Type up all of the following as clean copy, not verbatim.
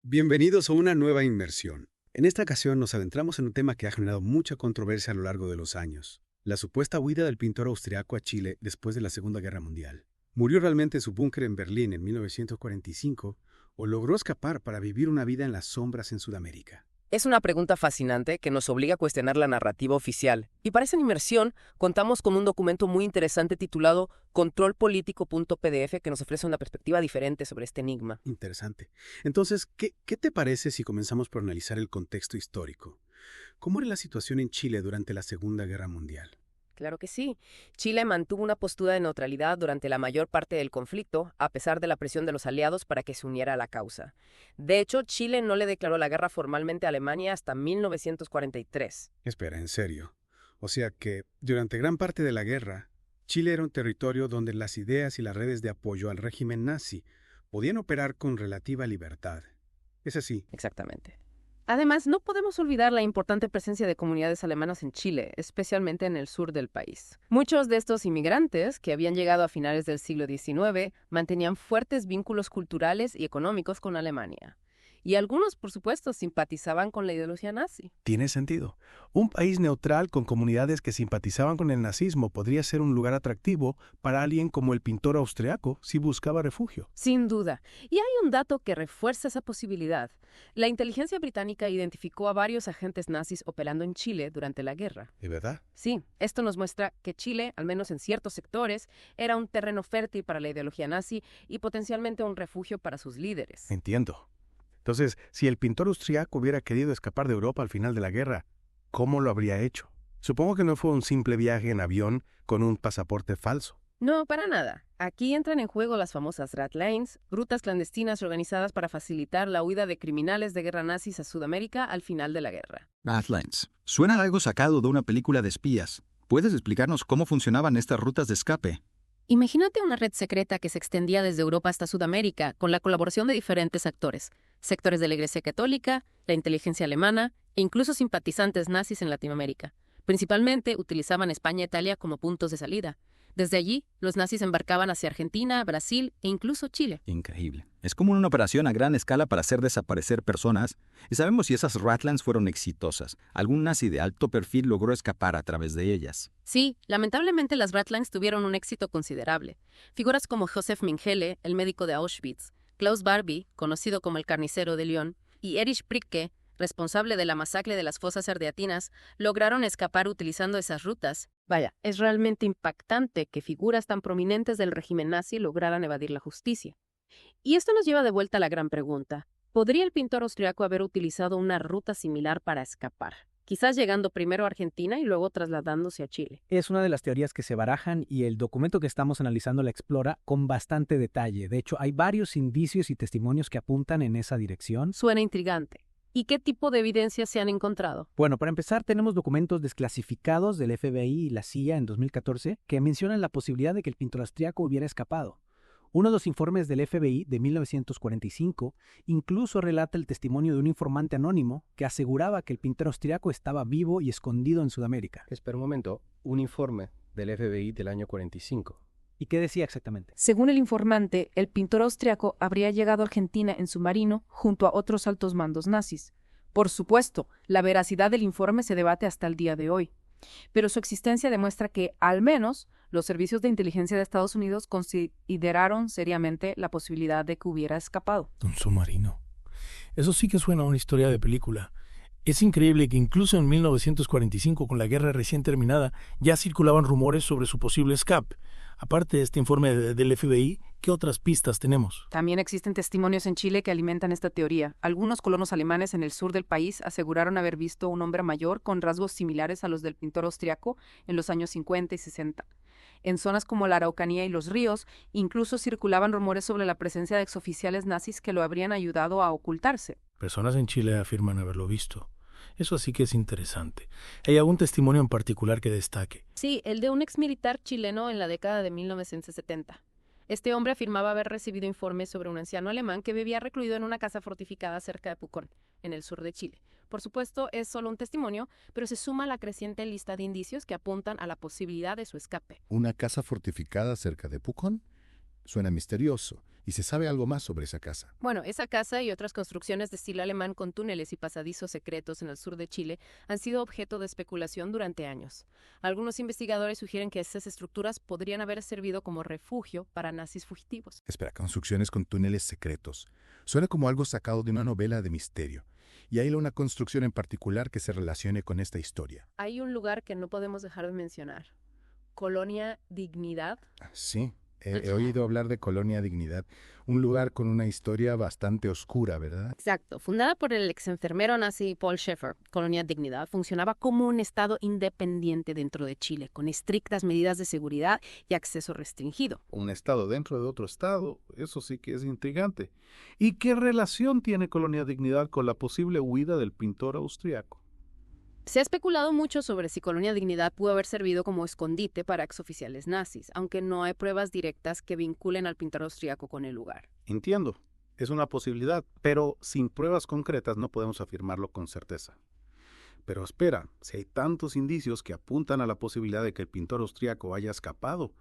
Bienvenidos a una nueva inmersión. En esta ocasión nos adentramos en un tema que ha generado mucha controversia a lo largo de los años: la supuesta huida del pintor austriaco a Chile después de la Segunda Guerra Mundial. ¿Murió realmente en su búnker en Berlín en 1945 o logró escapar para vivir una vida en las sombras en Sudamérica? Es una pregunta fascinante que nos obliga a cuestionar la narrativa oficial. Y para esa inmersión contamos con un documento muy interesante titulado controlpolitico.pdf que nos ofrece una perspectiva diferente sobre este enigma. Interesante. Entonces, ¿qué te parece si comenzamos por analizar el contexto histórico? ¿Cómo era la situación en Chile durante la Segunda Guerra Mundial? Claro que sí. Chile mantuvo una postura de neutralidad durante la mayor parte del conflicto, a pesar de la presión de los aliados para que se uniera a la causa. De hecho, Chile no le declaró la guerra formalmente a Alemania hasta 1943. Espera, en serio. O sea que, durante gran parte de la guerra, Chile era un territorio donde las ideas y las redes de apoyo al régimen nazi podían operar con relativa libertad. Es así. Exactamente. Además, no podemos olvidar la importante presencia de comunidades alemanas en Chile, especialmente en el sur del país. Muchos de estos inmigrantes, que habían llegado a finales del siglo XIX, mantenían fuertes vínculos culturales y económicos con Alemania. Y algunos, por supuesto, simpatizaban con la ideología nazi. Tiene sentido. Un país neutral con comunidades que simpatizaban con el nazismo podría ser un lugar atractivo para alguien como el pintor austriaco si buscaba refugio. Sin duda. Y hay un dato que refuerza esa posibilidad. La inteligencia británica identificó a varios agentes nazis operando en Chile durante la guerra. ¿De verdad? Sí, esto nos muestra que Chile, al menos en ciertos sectores, era un terreno fértil para la ideología nazi y potencialmente un refugio para sus líderes. Entiendo. Entonces, si el pintor austriaco hubiera querido escapar de Europa al final de la guerra, ¿cómo lo habría hecho? Supongo que no fue un simple viaje en avión con un pasaporte falso. No, para nada. Aquí entran en juego las famosas Ratlines, rutas clandestinas organizadas para facilitar la huida de criminales de guerra nazis a Sudamérica al final de la guerra. Badlands. Suena a algo sacado de una película de espías. ¿Puedes explicarnos cómo funcionaban estas rutas de escape? Imagínate una red secreta que se extendía desde Europa hasta Sudamérica con la colaboración de diferentes actores, sectores de la Iglesia Católica, la inteligencia alemana e incluso simpatizantes nazis en Latinoamérica. Principalmente utilizaban España e Italia como puntos de salida. Desde allí, los nazis embarcaban hacia Argentina, Brasil e incluso Chile. Increíble. Es como una operación a gran escala para hacer desaparecer personas. ¿Y sabemos si esas Ratlines fueron exitosas? ¿Algún nazi de alto perfil logró escapar a través de ellas? Sí, lamentablemente las Ratlines tuvieron un éxito considerable. Figuras como Josef Mengele, el médico de Auschwitz, Klaus Barbie, conocido como el carnicero de Lyon, y Erich Priebke, responsable de la masacre de las fosas ardeatinas, lograron escapar utilizando esas rutas. Vaya, es realmente impactante que figuras tan prominentes del régimen nazi lograran evadir la justicia. Y esto nos lleva de vuelta a la gran pregunta: ¿podría el pintor austriaco haber utilizado una ruta similar para escapar? Quizás llegando primero a Argentina y luego trasladándose a Chile. Es una de las teorías que se barajan y el documento que estamos analizando la explora con bastante detalle. De hecho, hay varios indicios y testimonios que apuntan en esa dirección. Suena intrigante. ¿Y qué tipo de evidencias se han encontrado? Bueno, para empezar, tenemos documentos desclasificados del FBI y la CIA en 2014 que mencionan la posibilidad de que el pintor austriaco hubiera escapado. Uno de los informes del FBI de 1945 incluso relata el testimonio de un informante anónimo que aseguraba que el pintor austriaco estaba vivo y escondido en Sudamérica. Espera un momento, un informe del FBI del año 45. ¿Y qué decía exactamente? Según el informante, el pintor austriaco habría llegado a Argentina en submarino junto a otros altos mandos nazis. Por supuesto, la veracidad del informe se debate hasta el día de hoy, pero su existencia demuestra que, al menos, los servicios de inteligencia de Estados Unidos consideraron seriamente la posibilidad de que hubiera escapado. Un submarino. Eso sí que suena a una historia de película. Es increíble que incluso en 1945, con la guerra recién terminada, ya circulaban rumores sobre su posible escape. Aparte de este informe del FBI, ¿qué otras pistas tenemos? También existen testimonios en Chile que alimentan esta teoría. Algunos colonos alemanes en el sur del país aseguraron haber visto un hombre mayor con rasgos similares a los del pintor austriaco en los años 50 y 60. En zonas como la Araucanía y los ríos, incluso circulaban rumores sobre la presencia de exoficiales nazis que lo habrían ayudado a ocultarse. Personas en Chile afirman haberlo visto. Eso sí que es interesante. ¿Hay algún testimonio en particular que destaque? Sí, el de un exmilitar chileno en la década de 1970. Este hombre afirmaba haber recibido informes sobre un anciano alemán que vivía recluido en una casa fortificada cerca de Pucón, en el sur de Chile. Por supuesto, es solo un testimonio, pero se suma a la creciente lista de indicios que apuntan a la posibilidad de su escape. ¿Una casa fortificada cerca de Pucón? Suena misterioso. ¿Y se sabe algo más sobre esa casa? Bueno, esa casa y otras construcciones de estilo alemán con túneles y pasadizos secretos en el sur de Chile han sido objeto de especulación durante años. Algunos investigadores sugieren que estas estructuras podrían haber servido como refugio para nazis fugitivos. Espera, construcciones con túneles secretos. Suena como algo sacado de una novela de misterio. ¿Y hay una construcción en particular que se relacione con esta historia? Hay un lugar que no podemos dejar de mencionar. Colonia Dignidad. Sí, he oído hablar de Colonia Dignidad, un lugar con una historia bastante oscura, ¿verdad? Exacto. Fundada por el exenfermero nazi Paul Schaeffer, Colonia Dignidad funcionaba como un estado independiente dentro de Chile, con estrictas medidas de seguridad y acceso restringido. Un estado dentro de otro estado, eso sí que es intrigante. ¿Y qué relación tiene Colonia Dignidad con la posible huida del pintor austriaco? Se ha especulado mucho sobre si Colonia Dignidad pudo haber servido como escondite para exoficiales nazis, aunque no hay pruebas directas que vinculen al pintor austriaco con el lugar. Entiendo, es una posibilidad, pero sin pruebas concretas no podemos afirmarlo con certeza. Pero espera, si hay tantos indicios que apuntan a la posibilidad de que el pintor austriaco haya escapado,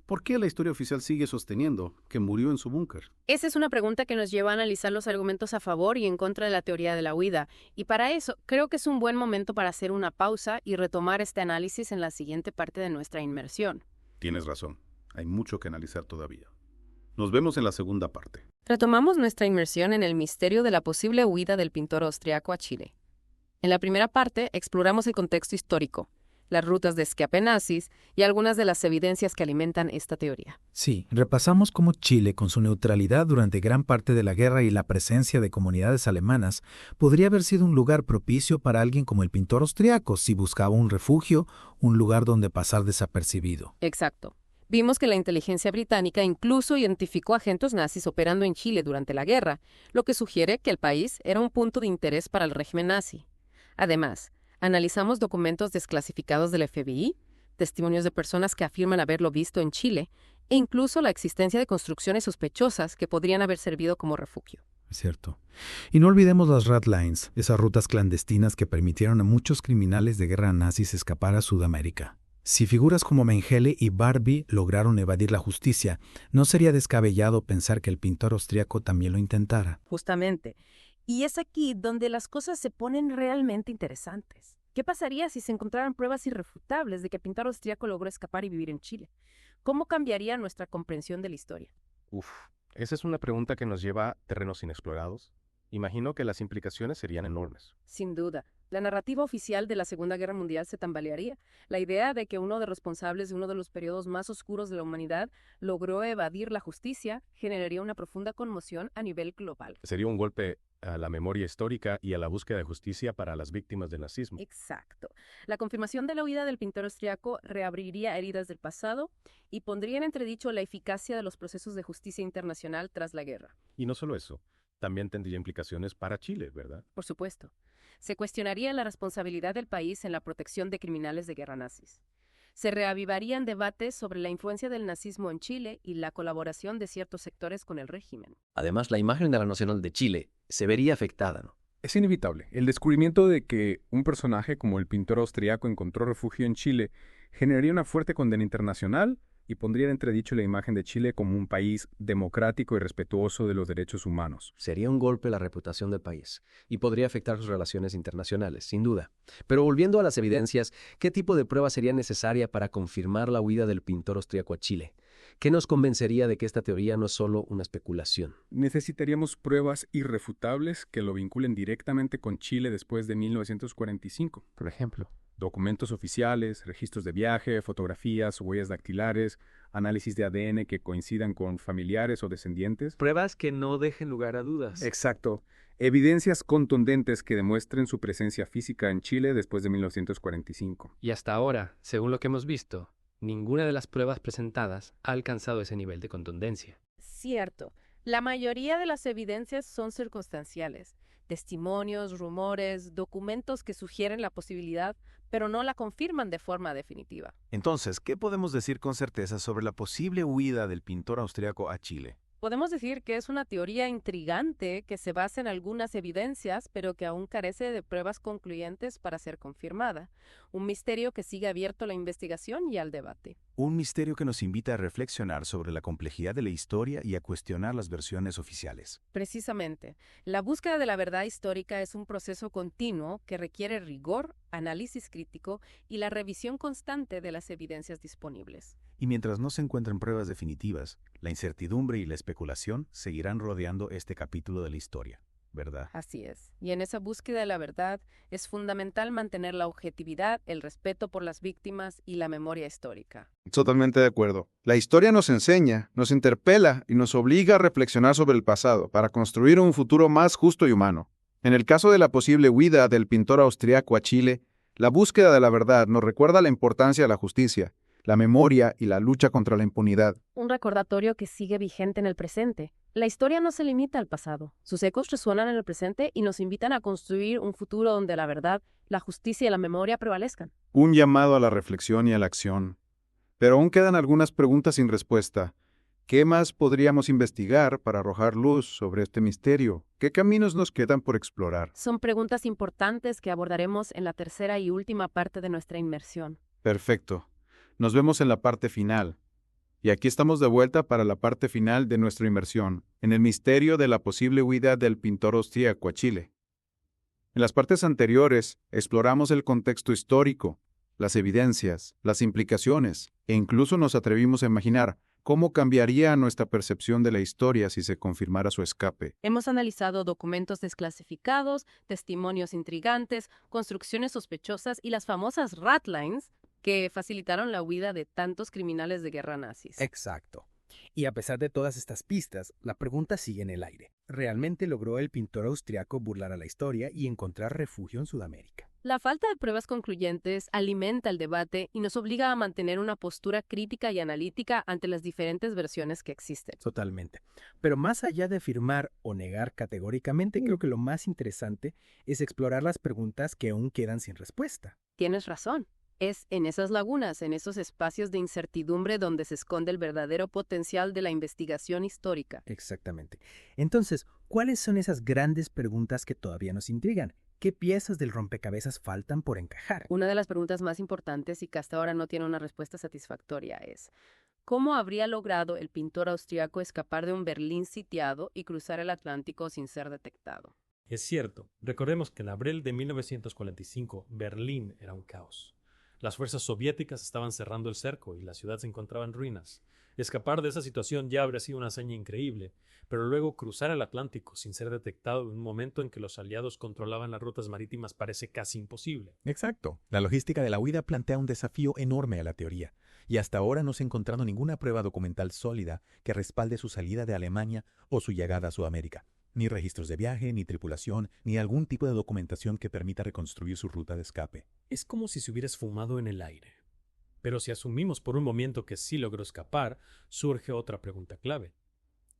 ¿por qué la historia oficial sigue sosteniendo que murió en su búnker? Esa es una pregunta que nos lleva a analizar los argumentos a favor y en contra de la teoría de la huida, y para eso creo que es un buen momento para hacer una pausa y retomar este análisis en la siguiente parte de nuestra inmersión. Tienes razón, hay mucho que analizar todavía. Nos vemos en la segunda parte. Retomamos nuestra inmersión en el misterio de la posible huida del pintor austriaco a Chile. En la primera parte exploramos el contexto histórico, las rutas de escape nazis y algunas de las evidencias que alimentan esta teoría. Sí, repasamos cómo Chile, con su neutralidad durante gran parte de la guerra y la presencia de comunidades alemanas, podría haber sido un lugar propicio para alguien como el pintor austriaco si buscaba un refugio, un lugar donde pasar desapercibido. Exacto. Vimos que la inteligencia británica incluso identificó agentes nazis operando en Chile durante la guerra, lo que sugiere que el país era un punto de interés para el régimen nazi. Además, analizamos documentos desclasificados del FBI, testimonios de personas que afirman haberlo visto en Chile, e incluso la existencia de construcciones sospechosas que podrían haber servido como refugio. Cierto. Y no olvidemos las Rat Lines, esas rutas clandestinas que permitieron a muchos criminales de guerra nazis escapar a Sudamérica. Si figuras como Mengele y Barbie lograron evadir la justicia, no sería descabellado pensar que el pintor austriaco también lo intentara. Justamente. Y es aquí donde las cosas se ponen realmente interesantes. ¿Qué pasaría si se encontraran pruebas irrefutables de que el pintor austriaco logró escapar y vivir en Chile? ¿Cómo cambiaría nuestra comprensión de la historia? Esa es una pregunta que nos lleva a terrenos inexplorados. Imagino que las implicaciones serían enormes. Sin duda. La narrativa oficial de la Segunda Guerra Mundial se tambalearía. La idea de que uno de los responsables de uno de los periodos más oscuros de la humanidad logró evadir la justicia generaría una profunda conmoción a nivel global. Sería un golpe a la memoria histórica y a la búsqueda de justicia para las víctimas del nazismo. Exacto. La confirmación de la huida del pintor austriaco reabriría heridas del pasado y pondría en entredicho la eficacia de los procesos de justicia internacional tras la guerra. Y no solo eso, también tendría implicaciones para Chile, ¿verdad? Por supuesto. Se cuestionaría la responsabilidad del país en la protección de criminales de guerra nazis. Se reavivarían debates sobre la influencia del nazismo en Chile y la colaboración de ciertos sectores con el régimen. Además, la imagen de la nacional de Chile se vería afectada, ¿no? Es inevitable. El descubrimiento de que un personaje como el pintor austriaco encontró refugio en Chile generaría una fuerte condena internacional y pondría en entredicho la imagen de Chile como un país democrático y respetuoso de los derechos humanos. Sería un golpe a la reputación del país y podría afectar sus relaciones internacionales, sin duda. Pero volviendo a las evidencias, ¿qué tipo de prueba sería necesaria para confirmar la huida del pintor austriaco a Chile? ¿Qué nos convencería de que esta teoría no es solo una especulación? Necesitaríamos pruebas irrefutables que lo vinculen directamente con Chile después de 1945. Por ejemplo, documentos oficiales, registros de viaje, fotografías, huellas dactilares, análisis de ADN que coincidan con familiares o descendientes. Pruebas que no dejen lugar a dudas. Exacto. Evidencias contundentes que demuestren su presencia física en Chile después de 1945. Y hasta ahora, según lo que hemos visto, ninguna de las pruebas presentadas ha alcanzado ese nivel de contundencia. Cierto. La mayoría de las evidencias son circunstanciales. Testimonios, rumores, documentos que sugieren la posibilidad, pero no la confirman de forma definitiva. Entonces, ¿qué podemos decir con certeza sobre la posible huida del pintor austriaco a Chile? Podemos decir que es una teoría intrigante que se basa en algunas evidencias, pero que aún carece de pruebas concluyentes para ser confirmada. Un misterio que sigue abierto a la investigación y al debate. Un misterio que nos invita a reflexionar sobre la complejidad de la historia y a cuestionar las versiones oficiales. Precisamente, la búsqueda de la verdad histórica es un proceso continuo que requiere rigor, análisis crítico y la revisión constante de las evidencias disponibles. Y mientras no se encuentren pruebas definitivas, la incertidumbre y la especulación seguirán rodeando este capítulo de la historia, ¿verdad? Así es. Y en esa búsqueda de la verdad es fundamental mantener la objetividad, el respeto por las víctimas y la memoria histórica. Totalmente de acuerdo. La historia nos enseña, nos interpela y nos obliga a reflexionar sobre el pasado para construir un futuro más justo y humano. En el caso de la posible huida del pintor austriaco a Chile, la búsqueda de la verdad nos recuerda la importancia de la justicia, la memoria y la lucha contra la impunidad. Un recordatorio que sigue vigente en el presente. La historia no se limita al pasado. Sus ecos resuenan en el presente y nos invitan a construir un futuro donde la verdad, la justicia y la memoria prevalezcan. Un llamado a la reflexión y a la acción. Pero aún quedan algunas preguntas sin respuesta. ¿Qué más podríamos investigar para arrojar luz sobre este misterio? ¿Qué caminos nos quedan por explorar? Son preguntas importantes que abordaremos en la tercera y última parte de nuestra inmersión. Perfecto. Nos vemos en la parte final. Y aquí estamos de vuelta para la parte final de nuestra inmersión, en el misterio de la posible huida del pintor austríaco a Chile. En las partes anteriores, exploramos el contexto histórico, las evidencias, las implicaciones, e incluso nos atrevimos a imaginar cómo cambiaría nuestra percepción de la historia si se confirmara su escape. Hemos analizado documentos desclasificados, testimonios intrigantes, construcciones sospechosas y las famosas ratlines que facilitaron la huida de tantos criminales de guerra nazis. Exacto. Y a pesar de todas estas pistas, la pregunta sigue en el aire. ¿Realmente logró el pintor austriaco burlar a la historia y encontrar refugio en Sudamérica? La falta de pruebas concluyentes alimenta el debate y nos obliga a mantener una postura crítica y analítica ante las diferentes versiones que existen. Totalmente. Pero más allá de afirmar o negar categóricamente, creo que lo más interesante es explorar las preguntas que aún quedan sin respuesta. Tienes razón. Es en esas lagunas, en esos espacios de incertidumbre donde se esconde el verdadero potencial de la investigación histórica. Exactamente. Entonces, ¿cuáles son esas grandes preguntas que todavía nos intrigan? ¿Qué piezas del rompecabezas faltan por encajar? Una de las preguntas más importantes y que hasta ahora no tiene una respuesta satisfactoria es: ¿cómo habría logrado el pintor austriaco escapar de un Berlín sitiado y cruzar el Atlántico sin ser detectado? Es cierto. Recordemos que en abril de 1945 Berlín era un caos. Las fuerzas soviéticas estaban cerrando el cerco y la ciudad se encontraba en ruinas. Escapar de esa situación ya habría sido una hazaña increíble, pero luego cruzar el Atlántico sin ser detectado en un momento en que los aliados controlaban las rutas marítimas parece casi imposible. Exacto. La logística de la huida plantea un desafío enorme a la teoría, y hasta ahora no se ha encontrado ninguna prueba documental sólida que respalde su salida de Alemania o su llegada a Sudamérica. Ni registros de viaje, ni tripulación, ni algún tipo de documentación que permita reconstruir su ruta de escape. Es como si se hubiera esfumado en el aire. Pero si asumimos por un momento que sí logró escapar, surge otra pregunta clave.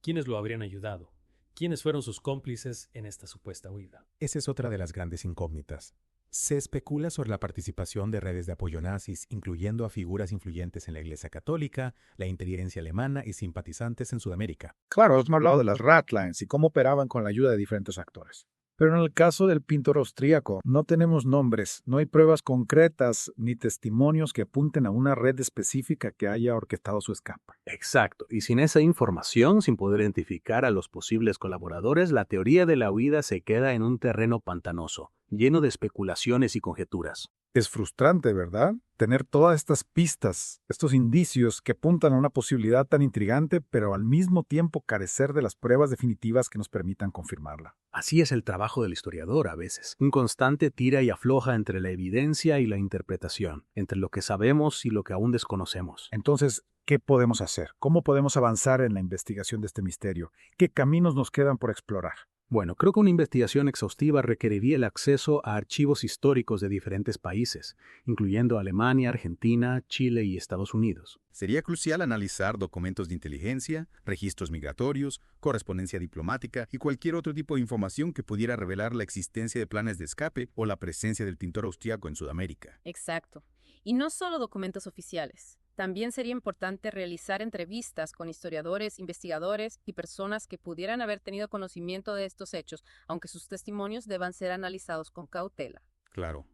¿Quiénes lo habrían ayudado? ¿Quiénes fueron sus cómplices en esta supuesta huida? Esa es otra de las grandes incógnitas. Se especula sobre la participación de redes de apoyo nazis, incluyendo a figuras influyentes en la Iglesia Católica, la inteligencia alemana y simpatizantes en Sudamérica. Claro, hemos hablado de las ratlines y cómo operaban con la ayuda de diferentes actores. Pero en el caso del pintor austríaco, no tenemos nombres, no hay pruebas concretas ni testimonios que apunten a una red específica que haya orquestado su escape. Exacto, y sin esa información, sin poder identificar a los posibles colaboradores, la teoría de la huida se queda en un terreno pantanoso, lleno de especulaciones y conjeturas. Es frustrante, ¿verdad? Tener todas estas pistas, estos indicios que apuntan a una posibilidad tan intrigante, pero al mismo tiempo carecer de las pruebas definitivas que nos permitan confirmarla. Así es el trabajo del historiador a veces. Un constante tira y afloja entre la evidencia y la interpretación, entre lo que sabemos y lo que aún desconocemos. Entonces, ¿qué podemos hacer? ¿Cómo podemos avanzar en la investigación de este misterio? ¿Qué caminos nos quedan por explorar? Bueno, creo que una investigación exhaustiva requeriría el acceso a archivos históricos de diferentes países, incluyendo Alemania, Argentina, Chile y Estados Unidos. Sería crucial analizar documentos de inteligencia, registros migratorios, correspondencia diplomática y cualquier otro tipo de información que pudiera revelar la existencia de planes de escape o la presencia del pintor austriaco en Sudamérica. Exacto. Y no solo documentos oficiales. También sería importante realizar entrevistas con historiadores, investigadores y personas que pudieran haber tenido conocimiento de estos hechos, aunque sus testimonios deban ser analizados con cautela. Claro.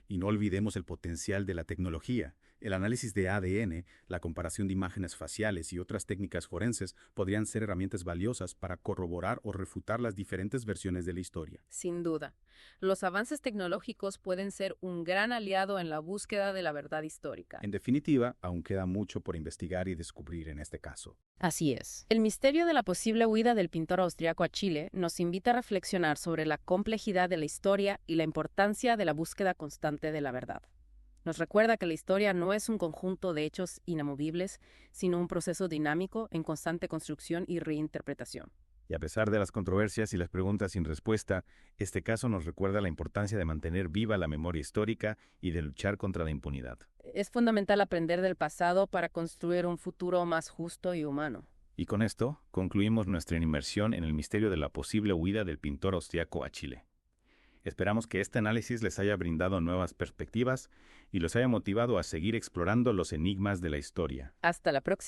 Y no olvidemos el potencial de la tecnología. El análisis de ADN, la comparación de imágenes faciales y otras técnicas forenses podrían ser herramientas valiosas para corroborar o refutar las diferentes versiones de la historia. Sin duda, los avances tecnológicos pueden ser un gran aliado en la búsqueda de la verdad histórica. En definitiva, aún queda mucho por investigar y descubrir en este caso. Así es. El misterio de la posible huida del pintor austriaco a Chile nos invita a reflexionar sobre la complejidad de la historia y la importancia de la búsqueda constante de la verdad. Nos recuerda que la historia no es un conjunto de hechos inamovibles, sino un proceso dinámico en constante construcción y reinterpretación. Y a pesar de las controversias y las preguntas sin respuesta, este caso nos recuerda la importancia de mantener viva la memoria histórica y de luchar contra la impunidad. Es fundamental aprender del pasado para construir un futuro más justo y humano. Y con esto, concluimos nuestra inmersión en el misterio de la posible huida del pintor austriaco a Chile. Esperamos que este análisis les haya brindado nuevas perspectivas y los haya motivado a seguir explorando los enigmas de la historia. Hasta la próxima.